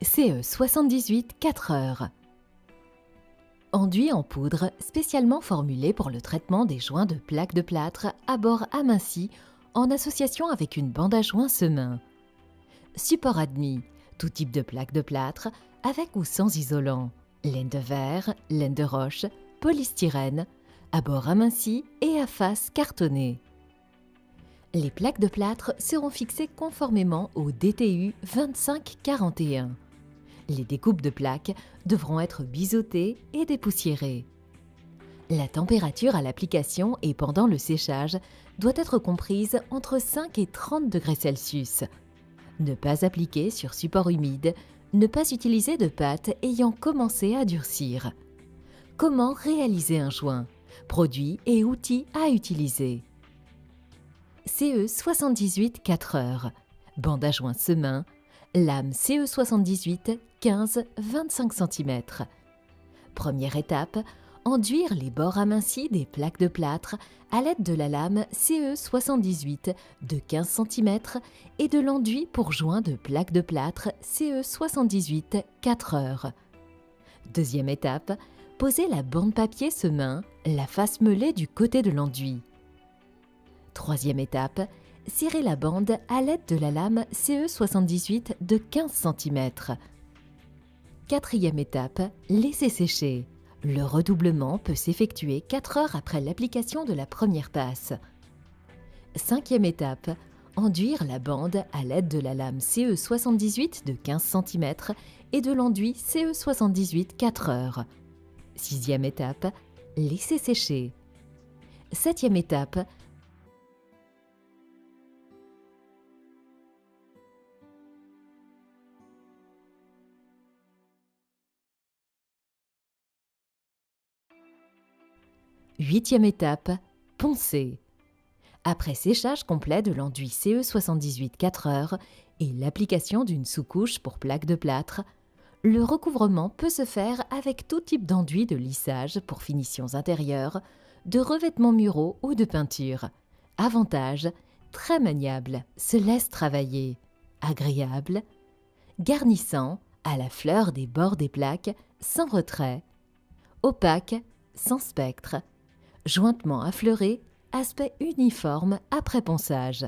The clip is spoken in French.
CE 78 4 heures. Enduit en poudre spécialement formulé pour le traitement des joints de plaques de plâtre à bord aminci en association avec une bande à joints Semin. Support admis, tout type de plaque de plâtre avec ou sans isolant, laine de verre, laine de roche, polystyrène, à bord aminci et à face cartonnée. Les plaques de plâtre seront fixées conformément au DTU 2541. Les découpes de plaques devront être biseautées et dépoussiérées. La température à l'application et pendant le séchage doit être comprise entre 5 et 30 degrés Celsius. Ne pas appliquer sur support humide, ne pas utiliser de pâte ayant commencé à durcir. Comment réaliser un joint? Produits et outils à utiliser. CE 78 4 heures. Bande à joint Semin. Lame CE 78 15-25 cm. Première étape, enduire les bords amincis des plaques de plâtre à l'aide de la lame CE 78 de 15 cm et de l'enduit pour joint de plaques de plâtre CE 78 4 heures. Deuxième étape, poser la bande papier Semin, la face meulée du côté de l'enduit. Troisième étape, serrer la bande à l'aide de la lame CE 78 de 15 cm. Quatrième étape, laisser sécher. Le redoublement peut s'effectuer 4 heures après l'application de la première passe. Cinquième étape, enduire la bande à l'aide de la lame CE 78 de 15 cm et de l'enduit CE 78 4 heures. Sixième étape, laisser sécher. Septième étape, huitième étape, poncer. Après séchage complet de l'enduit CE 78 4 heures et l'application d'une sous-couche pour plaque de plâtre, le recouvrement peut se faire avec tout type d'enduit de lissage pour finitions intérieures, de revêtements muraux ou de peinture. Avantage, très maniable, se laisse travailler. Agréable, garnissant, à la fleur des bords des plaques, sans retrait. Opaque, sans spectre. Jointement affleuré, aspect uniforme après ponçage.